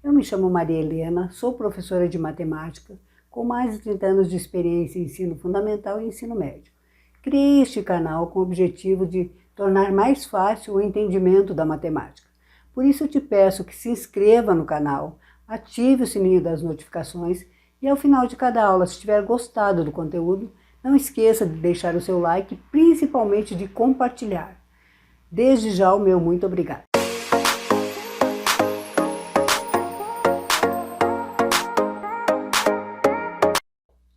Eu me chamo Maria Helena, sou professora de matemática, com mais de 30 anos de experiência em ensino fundamental e ensino médio. Criei este canal com o objetivo de tornar mais fácil o entendimento da matemática. Por isso eu te peço que se inscreva no canal, ative o sininho das notificações e ao final de cada aula, se tiver gostado do conteúdo, não esqueça de deixar o seu like e principalmente de compartilhar. Desde já o meu muito obrigado.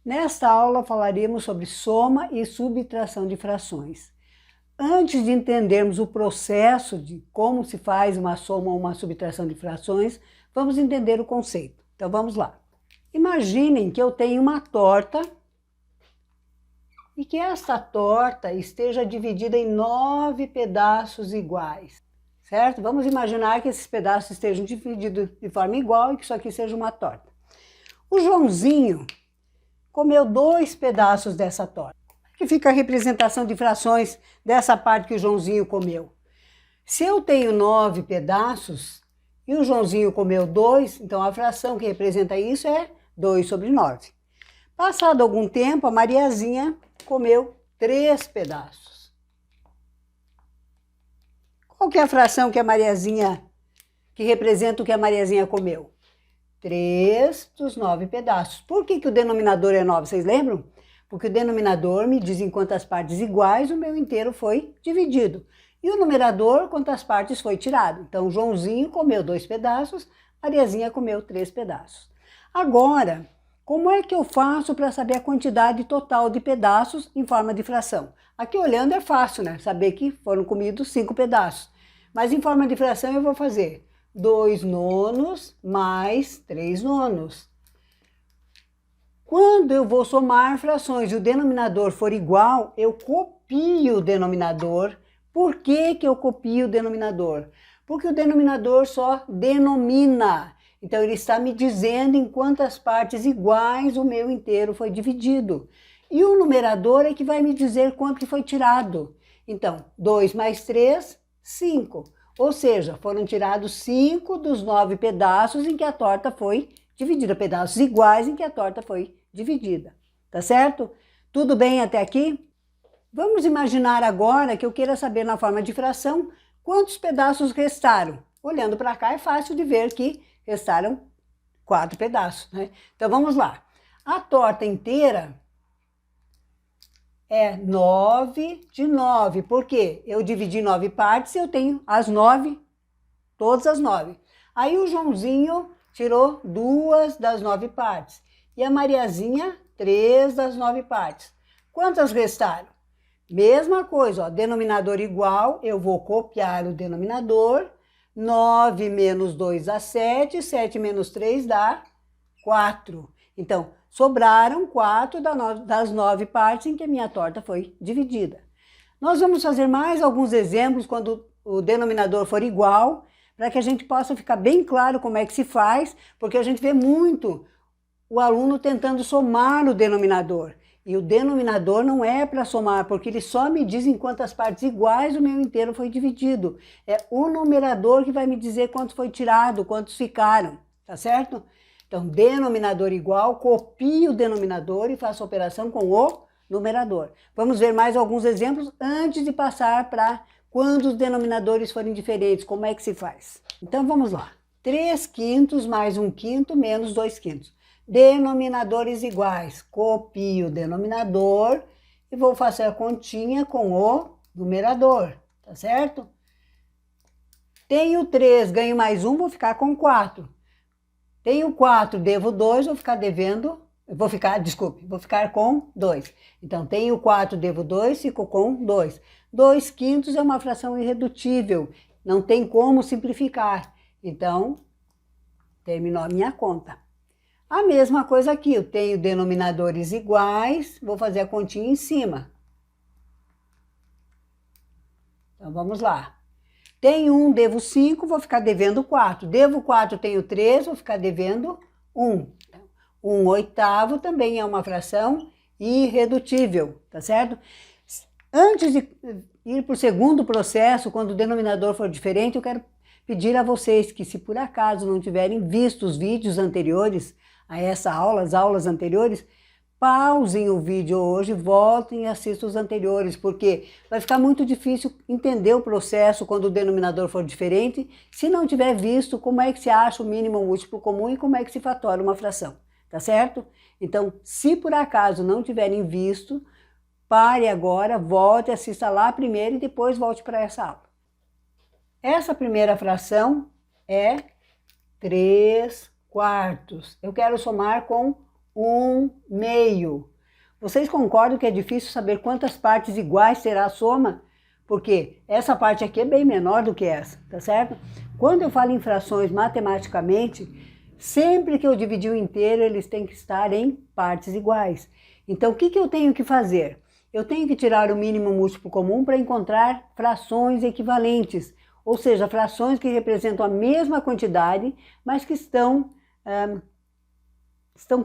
Nesta aula falaremos sobre soma e subtração de frações. Antes de entendermos o processo de como se faz uma soma ou uma subtração de frações, vamos entender o conceito. Então vamos lá. Imaginem que eu tenho uma torta e que esta torta esteja dividida em 9 pedaços iguais, certo? Vamos imaginar que esses pedaços estejam divididos de forma igual e que isso aqui seja uma torta. O Joãozinho comeu 2 pedaços dessa torta. Que fica a representação de frações dessa parte que o Joãozinho comeu. Se eu tenho 9 pedaços e o Joãozinho comeu 2, então a fração que representa isso é 2 sobre 9. Passado algum tempo, a Mariazinha comeu 3 pedaços. Qual que é a fração que a Mariazinha, que representa o que a Mariazinha comeu? 3 dos 9 pedaços. Por que o denominador é 9? Vocês lembram? Porque o denominador me diz em quantas partes iguais o meu inteiro foi dividido. E o numerador, quantas partes foi tirado. Então, Joãozinho comeu 2 pedaços, Mariazinha comeu 3 pedaços. Agora, como é que eu faço para saber a quantidade total de pedaços em forma de fração? Aqui olhando é fácil, né? Saber que foram comidos 5 pedaços. Mas em forma de fração eu vou fazer 2 nonos mais 3 nonos. Quando eu vou somar frações e o denominador for igual, eu copio o denominador. Por que eu copio o denominador? Porque o denominador só denomina. Então, ele está me dizendo em quantas partes iguais o meu inteiro foi dividido. E o numerador é que vai me dizer quanto que foi tirado. Então, 2 mais 3, 5. Ou seja, foram tirados 5 dos 9 pedaços em que a torta foi dividida, pedaços iguais em que a torta foi dividida. Tá certo? Tudo bem até aqui? Vamos imaginar agora que eu queira saber na forma de fração quantos pedaços restaram. Olhando para cá é fácil de ver que restaram 4 pedaços, né? Então vamos lá. A torta inteira é 9 de 9, porque eu dividi em 9 partes e eu tenho as 9, todas as 9. Aí o Joãozinho tirou 2 das 9 partes e a Mariazinha 3 das 9 partes. Quantas restaram? Mesma coisa, ó, denominador igual, eu vou copiar o denominador. 9 menos 2 dá 7, 7 menos 3 dá 4. Então, sobraram 4 das 9 partes em que a minha torta foi dividida. Nós vamos fazer mais alguns exemplos quando o denominador for igual, para que a gente possa ficar bem claro como é que se faz, porque a gente vê muito o aluno tentando somar o denominador. E o denominador não é para somar, porque ele só me diz em quantas partes iguais o meu inteiro foi dividido. É o numerador que vai me dizer quanto foi tirado, quantos ficaram, tá certo? Então, denominador igual, copio o denominador e faço a operação com o numerador. Vamos ver mais alguns exemplos antes de passar para quando os denominadores forem diferentes, como é que se faz. Então, vamos lá. 3 quintos mais 1 quinto menos 2 quintos. Denominadores iguais. Copio o denominador e vou fazer a continha com o numerador, tá certo? Tenho 3, ganho mais 1, vou ficar com 4. Tenho 4, devo 2, vou ficar com 2. Então, tenho 4, devo 2, fico com 2. 2 quintos é uma fração irredutível, não tem como simplificar. Então, terminou a minha conta. A mesma coisa aqui, eu tenho denominadores iguais, vou fazer a continha em cima. Então, vamos lá. Tenho 1, devo 5, vou ficar devendo 4. Devo 4, tenho 3, vou ficar devendo 1. 1 oitavo também é uma fração irredutível, tá certo? Antes de ir para o segundo processo, quando o denominador for diferente, eu quero pedir a vocês que, se por acaso não tiverem visto os vídeos anteriores a essa aula, as aulas anteriores, pausem o vídeo hoje, voltem e assistam os anteriores, porque vai ficar muito difícil entender o processo quando o denominador for diferente, se não tiver visto como é que se acha o mínimo múltiplo comum e como é que se fatora uma fração, tá certo? Então, se por acaso não tiverem visto, pare agora, volte, assista lá primeiro e depois volte para essa aula. Essa primeira fração é 3/4. Eu quero somar com 1/2. Vocês concordam que é difícil saber quantas partes iguais terá a soma? Porque essa parte aqui é bem menor do que essa, tá certo? Quando eu falo em frações matematicamente, sempre que eu dividir o inteiro, eles têm que estar em partes iguais. Então, o que eu tenho que fazer? Eu tenho que tirar o mínimo múltiplo comum para encontrar frações equivalentes, ou seja, frações que representam a mesma quantidade, mas que estão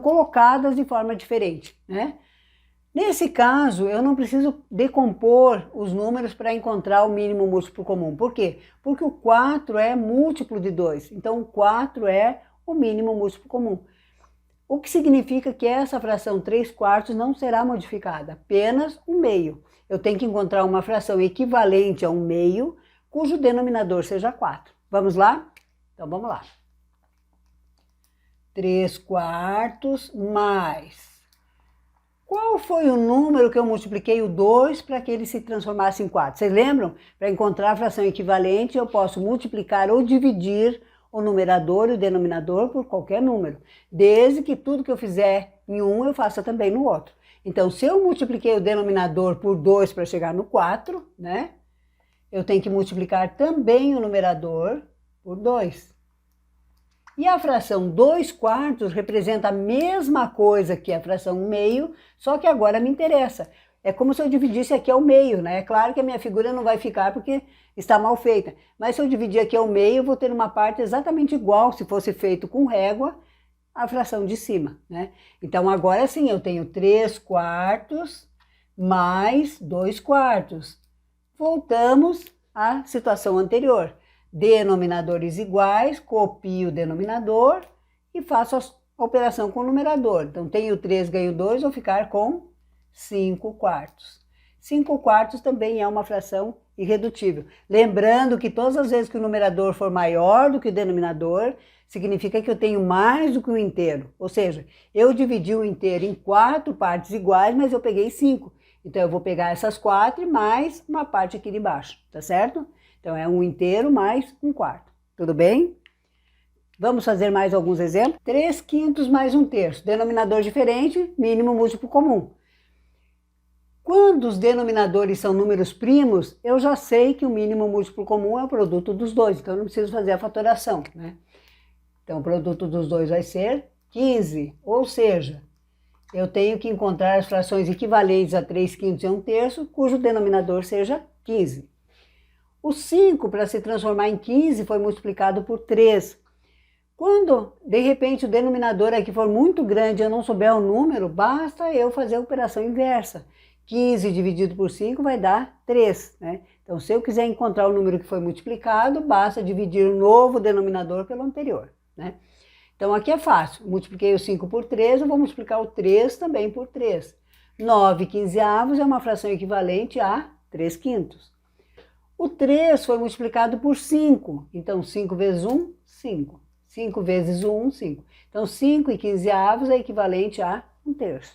colocadas de forma diferente, né? Nesse caso, eu não preciso decompor os números para encontrar o mínimo múltiplo comum. Por quê? Porque o 4 é múltiplo de 2, então o 4 é o mínimo múltiplo comum. O que significa que essa fração 3/4 não será modificada, apenas 1/2. Eu tenho que encontrar uma fração equivalente a 1/2, cujo denominador seja 4. Vamos lá? Então vamos lá. 3/4 mais... Qual foi o número que eu multipliquei o 2 para que ele se transformasse em 4? Vocês lembram? Para encontrar a fração equivalente, eu posso multiplicar ou dividir o numerador e o denominador por qualquer número, desde que tudo que eu fizer em um eu faça também no outro. Então, se eu multipliquei o denominador por 2 para chegar no 4, né? Eu tenho que multiplicar também o numerador por 2. E a fração 2/4 representa a mesma coisa que a fração 1/2, só que agora me interessa. É como se eu dividisse aqui ao meio, né? É claro que a minha figura não vai ficar porque está mal feita. Mas se eu dividir aqui ao meio, eu vou ter uma parte exatamente igual, se fosse feito com régua, a fração de cima, né? Então agora sim, eu tenho 3/4 mais 2/4. Voltamos à situação anterior. Denominadores iguais, copio o denominador e faço a operação com o numerador. Então, tenho 3, ganho 2, vou ficar com 5/4. 5/4 também é uma fração irredutível. Lembrando que todas as vezes que o numerador for maior do que o denominador, significa que eu tenho mais do que um inteiro. Ou seja, eu dividi o inteiro em 4 partes iguais, mas eu peguei 5. Então, eu vou pegar essas 4 e mais uma parte aqui de baixo, tá certo? Então, é um inteiro mais 1/4. Tudo bem? Vamos fazer mais alguns exemplos. 3/5 mais 1/3. Denominador diferente, mínimo múltiplo comum. Quando os denominadores são números primos, eu já sei que o mínimo múltiplo comum é o produto dos dois. Então, eu não preciso fazer a fatoração, né? Então, o produto dos dois vai ser 15. Ou seja, eu tenho que encontrar as frações equivalentes a 3/5 e 1/3, cujo denominador seja 15. O 5, para se transformar em 15, foi multiplicado por 3. Quando, de repente, o denominador aqui for muito grande e eu não souber o número, basta eu fazer a operação inversa. 15 dividido por 5 vai dar 3, né? Então, se eu quiser encontrar o número que foi multiplicado, basta dividir o novo denominador pelo anterior, né? Então, aqui é fácil. Multipliquei o 5 por 3, eu vou multiplicar o 3 também por 3. 9/15 é uma fração equivalente a 3/5. O 3 foi multiplicado por 5, então 5 vezes 1, 5. 5 vezes 1, 5. Então 5/15 é equivalente a 1/3.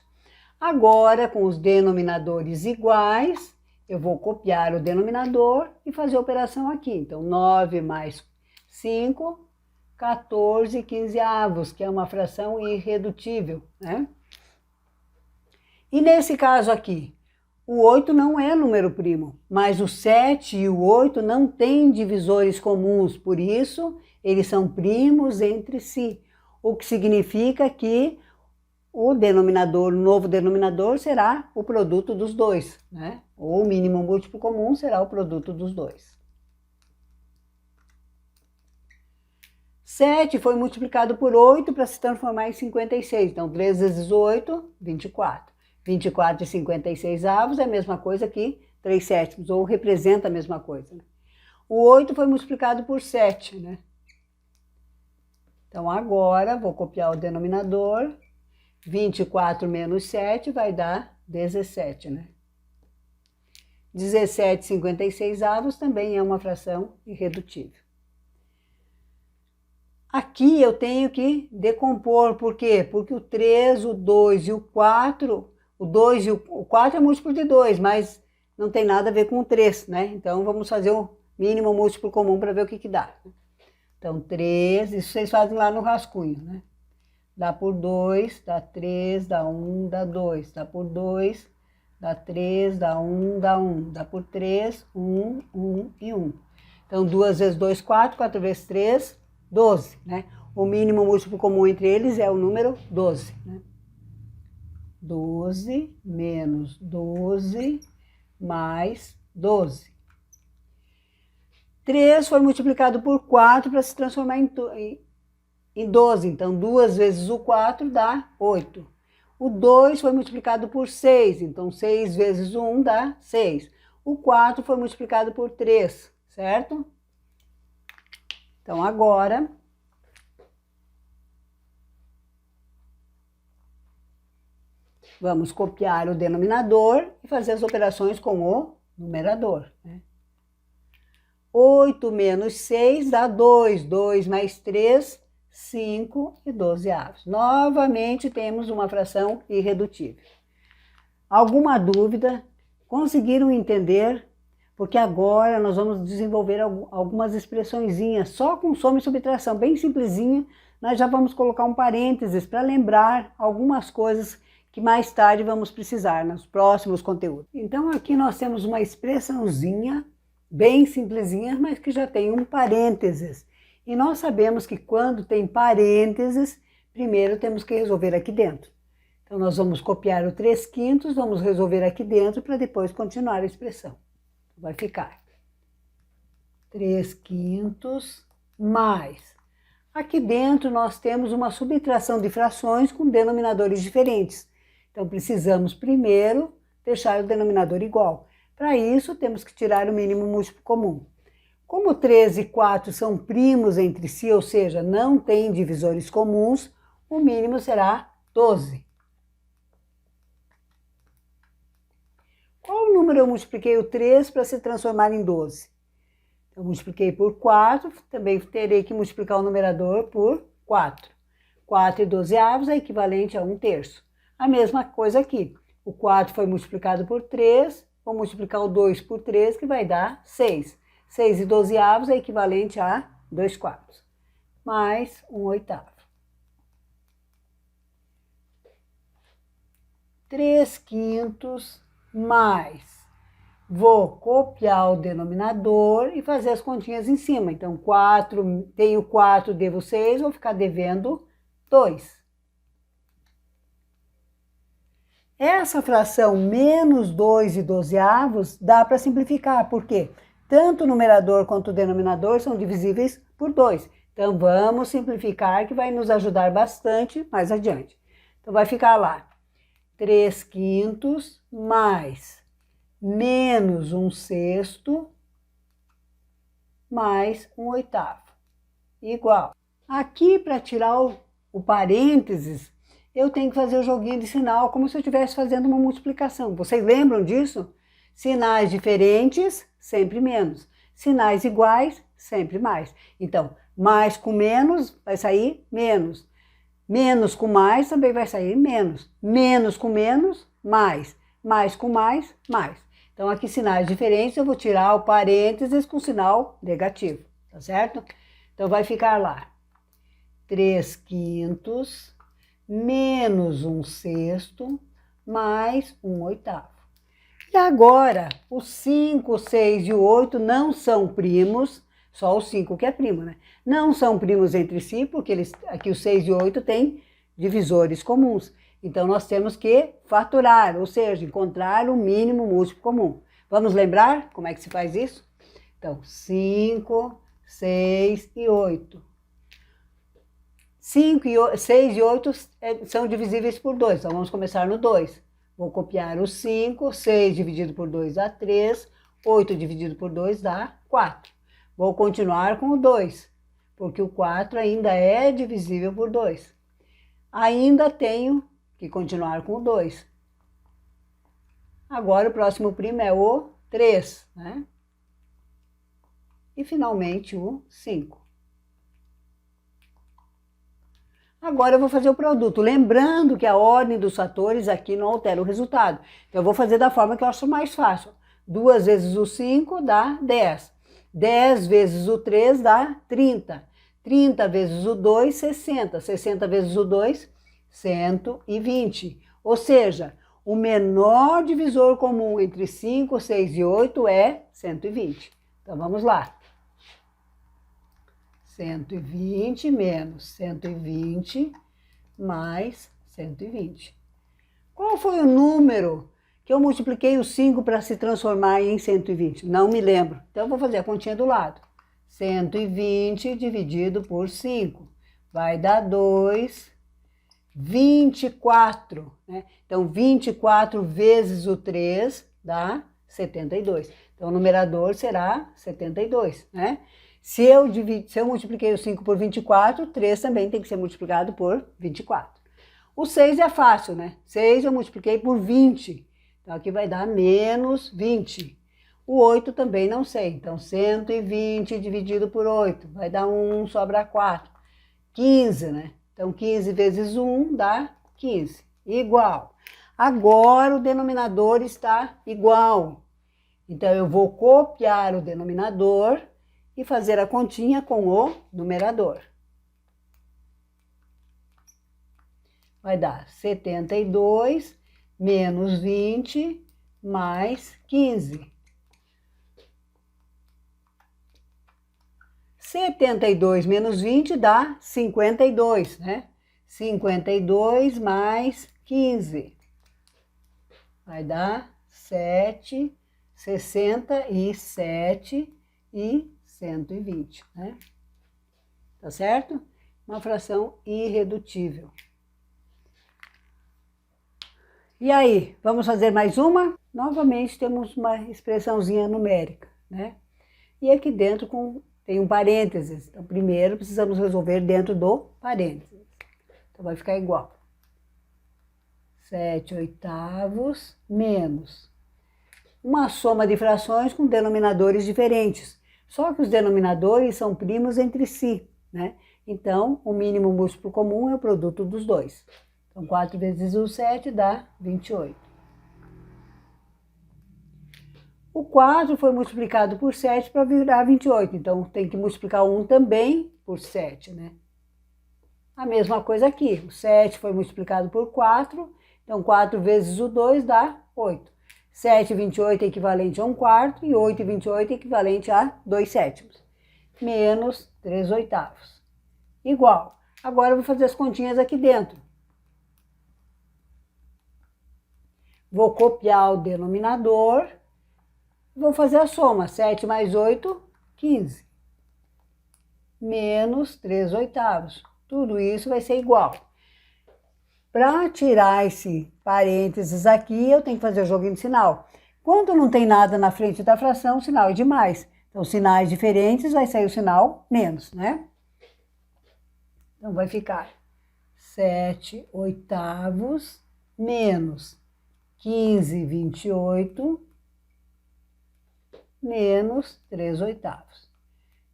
Agora, com os denominadores iguais, eu vou copiar o denominador e fazer a operação aqui. Então 9 mais 5, 14/15, que é uma fração irredutível, né? E nesse caso aqui, o 8 não é número primo, mas o 7 e o 8 não têm divisores comuns, por isso eles são primos entre si, o que significa que o denominador, o novo denominador será o produto dos dois, né? Ou o mínimo múltiplo comum será o produto dos dois. 7 foi multiplicado por 8 para se transformar em 56, então 3 vezes 8, 24. 24/56 é a mesma coisa que 3/7, ou representa a mesma coisa, né? O 8 foi multiplicado por 7, né? Então, agora, vou copiar o denominador. 24 menos 7 vai dar 17, né? 17/56 também é uma fração irredutível. Aqui eu tenho que decompor, por quê? Porque o 3, o 2 e o 4, o 2 e o 4 é múltiplo de 2, mas não tem nada a ver com o 3, né? Então, vamos fazer o mínimo múltiplo comum para ver o que dá. Então, 3, isso vocês fazem lá no rascunho, né? Dá por 2, dá 3, dá 1, dá 2. Dá por 2, dá 3, dá 1, dá 1. Dá por 3, 1, 1 e 1. Então, 2 vezes 2, 4. 4 vezes 3, 12, né? O mínimo múltiplo comum entre eles é o número 12, né? 12 menos 12 mais 12. 3 foi multiplicado por 4 para se transformar em 12. Então, 2 vezes o 4 dá 8. O 2 foi multiplicado por 6. Então, 6 vezes o 1 dá 6. O 4 foi multiplicado por 3, certo? Então, agora, vamos copiar o denominador e fazer as operações com o numerador, né? 8 menos 6 dá 2. 2 mais 3, 5 e 12avos. Novamente temos uma fração irredutível. Alguma dúvida? Conseguiram entender? Porque agora nós vamos desenvolver algumas expressõezinhas só com soma e subtração, bem simplesinha. Nós já vamos colocar um parênteses para lembrar algumas coisas que mais tarde vamos precisar nos próximos conteúdos. Então aqui nós temos uma expressãozinha bem simplesinha, mas que já tem um parênteses. E nós sabemos que quando tem parênteses, primeiro temos que resolver aqui dentro. Então, nós vamos copiar o 3/5, vamos resolver aqui dentro para depois continuar a expressão. Vai ficar 3/5 mais. Aqui dentro nós temos uma subtração de frações com denominadores diferentes. Então, precisamos primeiro deixar o denominador igual. Para isso, temos que tirar o mínimo múltiplo comum. Como 3 e 4 são primos entre si, ou seja, não têm divisores comuns, o mínimo será 12. Qual número eu multipliquei o 3 para se transformar em 12? Eu multipliquei por 4, também terei que multiplicar o numerador por 4. 4 e 12avos é equivalente a 1/3. A mesma coisa aqui. O 4 foi multiplicado por 3, vou multiplicar o 2 por 3, que vai dar 6. 6 e 12avos é equivalente a 2/4, mais 1/8. 3/5 mais. Vou copiar o denominador e fazer as continhas em cima. Então, 4, tenho 4, devo 6, vou ficar devendo 2. Essa fração menos 2 e 12avos dá para simplificar, por quê? Tanto o numerador quanto o denominador são divisíveis por 2. Então, vamos simplificar, que vai nos ajudar bastante mais adiante. Então, vai ficar lá 3/5 mais menos 1/6 mais 1/8 igual. Aqui, para tirar o parênteses, eu tenho que fazer o joguinho de sinal, como se eu estivesse fazendo uma multiplicação. Vocês lembram disso? Sinais diferentes, sempre menos. Sinais iguais, sempre mais. Então, mais com menos vai sair menos. Menos com mais também vai sair menos. Menos com menos, mais. Mais com mais, mais. Então, aqui sinais diferentes, eu vou tirar o parênteses com sinal negativo, tá certo? Então, vai ficar lá 3/5 menos 1/6 mais 1/8. E agora, o 5, o 6 e o 8 não são primos, só o 5 que é primo, né? Não são primos entre si, porque aqui o 6 e o 8 têm divisores comuns. Então, nós temos que fatorar, ou seja, encontrar o mínimo múltiplo comum. Vamos lembrar como é que se faz isso? Então, 5, 6 e 8. 6 e 8 são divisíveis por 2, então vamos começar no 2. Vou copiar o 5, 6 dividido por 2 dá 3, 8 dividido por 2 dá 4. Vou continuar com o 2, porque o 4 ainda é divisível por 2. Ainda tenho que continuar com o 2. Agora o próximo primo é o 3, né? E finalmente o 5. Agora eu vou fazer o produto, lembrando que a ordem dos fatores aqui não altera o resultado. Então eu vou fazer da forma que eu acho mais fácil. 2 vezes o 5 dá 10. 10 vezes o 3 dá 30. 30 vezes o 2, 60. 60 vezes o 2, 120. Ou seja, o menor divisor comum entre 5, 6 e 8 é 120. Então vamos lá. 120 menos 120 mais 120. Qual foi o número que eu multipliquei o 5 para se transformar em 120? Não me lembro. Então eu vou fazer a continha do lado. 120 dividido por 5 vai dar 2, 24, né? Então 24 vezes o 3 dá 72. Então o numerador será 72, né? Se eu multipliquei o 5 por 24, 3 também tem que ser multiplicado por 24. O 6 é fácil, né? 6 eu multipliquei por 20. Então aqui vai dar menos 20. O 8 também não sei. Então 120 dividido por 8 vai dar 1, sobra 4. 15, né? Então 15 vezes 1 dá 15. Igual. Agora o denominador está igual. Então eu vou copiar o denominador e fazer a continha com o numerador. Vai dar 72 menos 20 mais 15. 72 menos 20 dá 52, né? 52 mais 15. Vai dar 7, 67 e 120, né? Tá certo? Uma fração irredutível. E aí, vamos fazer mais uma? Novamente temos uma expressãozinha numérica, né? E aqui dentro tem um parênteses. Então, primeiro precisamos resolver dentro do parênteses. Então, vai ficar igual. 7/8 menos uma soma de frações com denominadores diferentes. Só que os denominadores são primos entre si, né? Então, o mínimo múltiplo comum é o produto dos dois. Então, 4 vezes o 7 dá 28. O 4 foi multiplicado por 7 para virar 28. Então, tem que multiplicar o 1 também por 7, né? A mesma coisa aqui. O 7 foi multiplicado por 4. Então, 4 vezes o 2 dá 8. 7/28 é equivalente a 1/4 e 8/28 é equivalente a 2/7. Menos 3/8. Igual. Agora eu vou fazer as continhas aqui dentro. Vou copiar o denominador. Vou fazer a soma. 7 mais 8, 15. Menos 3/8. Tudo isso vai ser igual. Para tirar esse parênteses aqui, eu tenho que fazer o joguinho de sinal. Quando não tem nada na frente da fração, o sinal é de mais. Então, sinais diferentes, vai sair o sinal menos, né? Então, vai ficar 7/8 menos 15/28 menos 3/8.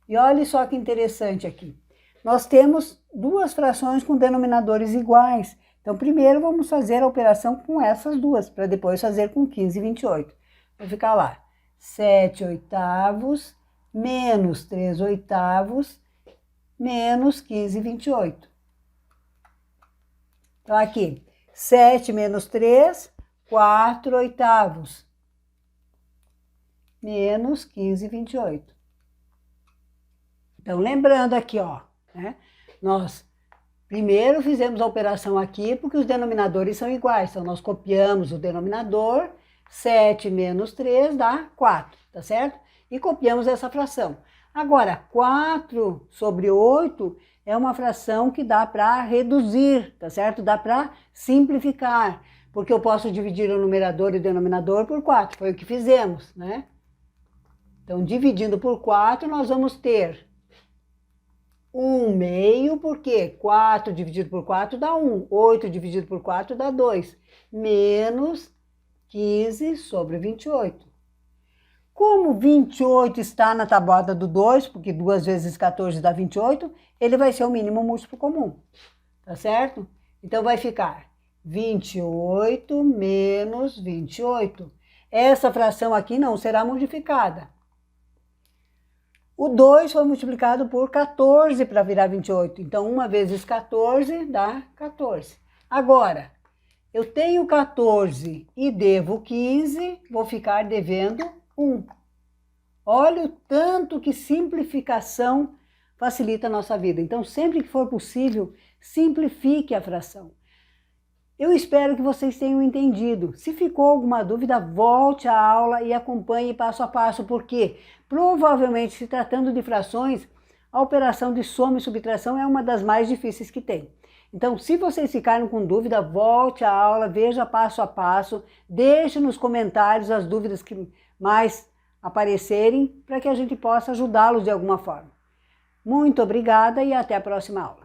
E olha só que interessante aqui. Nós temos duas frações com denominadores iguais. Então, primeiro vamos fazer a operação com essas duas, para depois fazer com 15/28. Vai ficar lá, 7/8 menos 3/8 menos 15/28. Então, aqui, 7 menos 3, 4/8 menos 15/28. Então, lembrando aqui, ó, né? Nós primeiro fizemos a operação aqui porque os denominadores são iguais. Então, nós copiamos o denominador, 7 menos 3 dá 4, tá certo? E copiamos essa fração. Agora, 4/8 é uma fração que dá para reduzir, tá certo? Dá para simplificar, porque eu posso dividir o numerador e o denominador por 4. Foi o que fizemos, né? Então, dividindo por 4, nós vamos ter 1/2, porque 4 dividido por 4 dá 1, 8 dividido por 4 dá 2, menos 15 sobre 28. Como 28 está na tabuada do 2, porque 2 vezes 14 dá 28, ele vai ser o mínimo múltiplo comum, tá certo? Então, vai ficar 28 menos 28. Essa fração aqui não será modificada. O 2 foi multiplicado por 14 para virar 28. Então, 1 vezes 14 dá 14. Agora, eu tenho 14 e devo 15, vou ficar devendo 1. Olha o tanto que simplificação facilita a nossa vida. Então, sempre que for possível, simplifique a fração. Eu espero que vocês tenham entendido. Se ficou alguma dúvida, volte à aula e acompanhe passo a passo, porque provavelmente, se tratando de frações, a operação de soma e subtração é uma das mais difíceis que tem. Então, se vocês ficaram com dúvida, volte à aula, veja passo a passo, deixe nos comentários as dúvidas que mais aparecerem, para que a gente possa ajudá-los de alguma forma. Muito obrigada e até a próxima aula.